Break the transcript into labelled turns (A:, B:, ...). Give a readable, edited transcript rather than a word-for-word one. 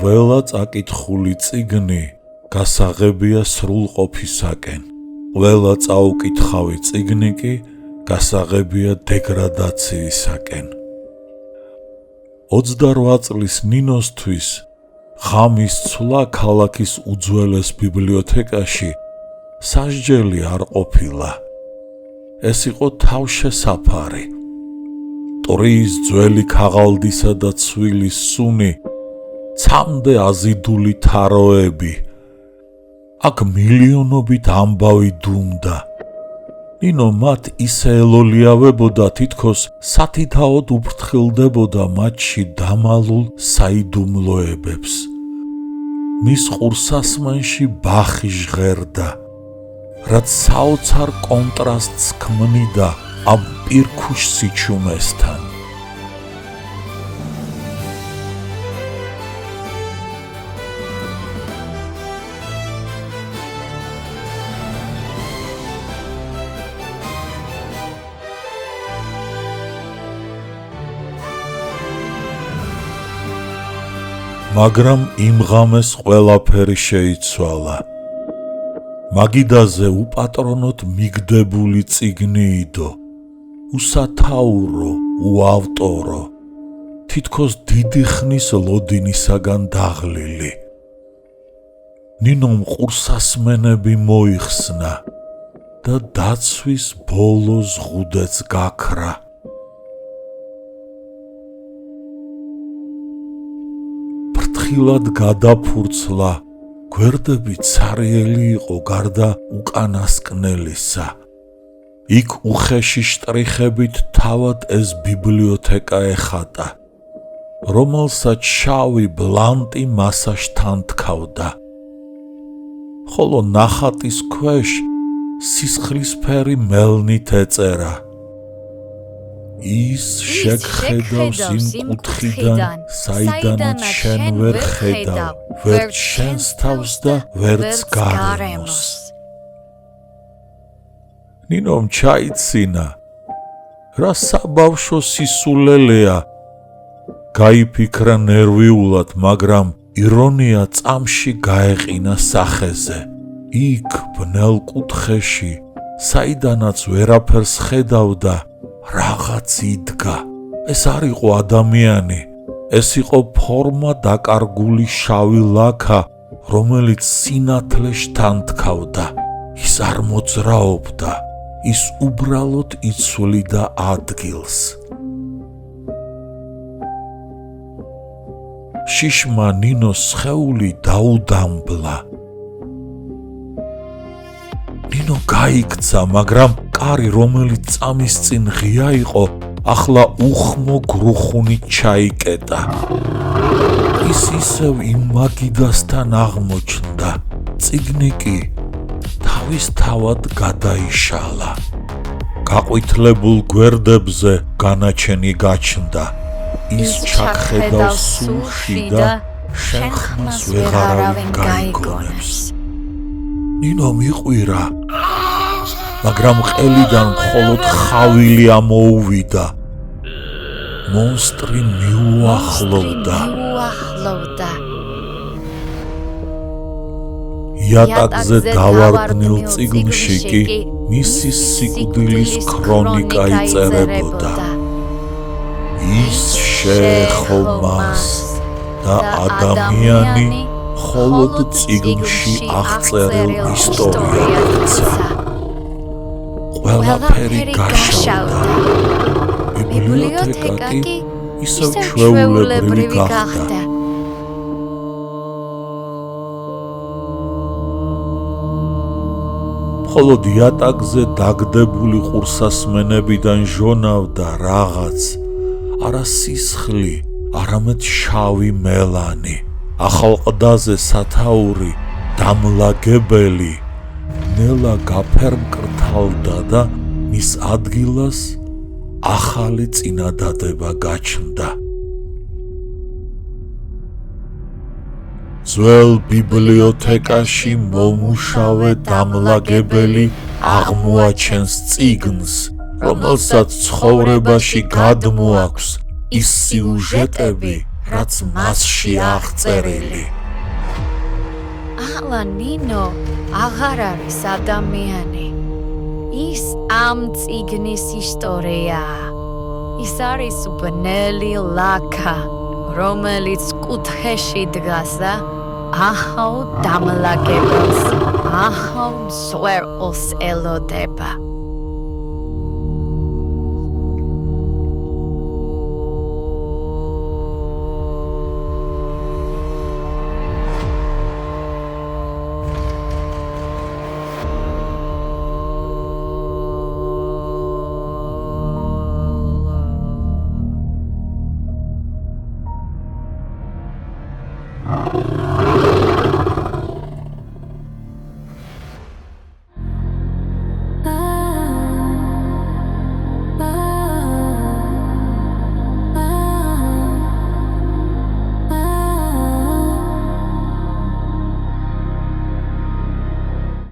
A: ყველა წაკითხული წიგნი გასაღებია სრულყოფისაკენ, ყველა წაუკითხავი წიგნი კი გასაღებია დეგრადაციისაკენ. 28 წლის ნინოსთვის ღამის ცვლა ქალაქის უძველეს ბიბლიოთეკაში სასჯელი არ ყოფილა. ეს იყო თავშესაფარი. ტრიის ძველი ქაღალდისა და ცვილის სუნი, ცამდე აზიდული თაროები. აქ მილიონობით ამბავი დუმდა. ნინო მათ ისე ელოლიავებოდა, თითქოს სათითაოდ უფრთხილდებოდა მათში დამალულ საიდუმლოებებს. მის ყურსასმენში ბახი ჟღერდა, რაც საოცარ კონტრასტს ქმნიდა ამ პირქუშ სიჩუმესთან. მაგრამ იმ ღამეს ყველაფერი შეიცვალა. მაგიდაზე უპატრონოდ მიგდებული წიგნი იდო, უსათაურო, უავტორო, თითქოს დიდი ხნის ლოდინისაგან დაღლილი. ნინომ ყურსასმენები მოიხსნა და დაცვის ბოლო ზღუდეც გაქრა. ფრთხილად გადაფურცლა, გვერდები ცარიელი იყო გარდა უკანასკნელისა. იქ უხეში შტრიხებით თავად ეს ბიბლიოთეკა ეხატა, რომელსაც შავი ბლანტი მასაშთან თქავდა. ხოლო ნახატის ქვეშ სისხლისფერი მელნით ეწერა: ის შეგხედავს იმ კუთხიდან, საიდანაც შენ ვერ ხედავ, ვერც შენს თავს და ვერც გარემოს. ნინომ ჩაიცინა, რა საბავშვო სისულელეა, გაიფიქრა ნერვიულად, მაგრამ ირონია წამში გაეყინა სახეზე. იქ ბნელ კუთხეში, საიდანაც ვერაფერს ხედავდა, რაღაც იდგა. ეს არ იყო ადამიანი, ეს იყო ფორმა დაკარგული შავი ლაქა, რომელიც სინათლეშთან თქავდა. ის არ მოძრაობდა, ის უბრალოდ იცვლიდა ადგილს. შიშმა ნინოს სხეული დაუდამბლა. ნინო გაიქცა, მაგრამ კარი, რომელიც წამის წინ ღია იყო, ახლა უხმო გრუხუნით ჩაიკეტა. ის ისევ იმ მაგიდასთან აღმოჩნდა, წიგნი კი თავისთავად გადაიშალა. გაყვითლებულ გვერდებზე განაჩენი გაჩნდა, ის ჩაგხედავს სულში და შენ ხმას ვეღარავინ გაიგონებს. ნინო მიყვირა, მაგრამ ყელიდან მხოლოდ ხავილი ამოუვიდა. მონსტრი მიუახლოვდა. იატაკზე დავარდნილ წიგნში კი მისი სიკვდილის ქრონიკა იწერებოდა. ის შეეხო მას და ადამიანი მხოლოდ წიგნში აღწერილ ისტორიებია. ყველაფერი გაშალდა. ბიბლიოთეკა კი ისევ ჩვეულებრივი გახდა. მხოლოდ იატაკზე დაგდებული ყურსასმენებიდან ჟონავდა რაღაც, არა სისხლი, არამედ შავი მელანი. ახალ ყდაზე სათაური, დამლაგებელი, ნელა გაფერმკრთალდა და მის ადგილას ახალი წინადადება გაჩნდა. ძველ ბიბლიოთეკაში მომუშავე დამლაგებელი აღმოაჩენს წიგნს, რომელსაც ცხოვრებაში გადმოაქვს ის სიუჟეტები, რაც მასში აღწერილი.
B: ახლა ნინო აღარ არის ადამიანი. ის ამ წიგნის ისტორიაა. ის არის ბნელი ლაქა, რომელიც კუთხეში დგას და ახალ დამლაგებელს, ახალ მსხვერპლს ელოდება.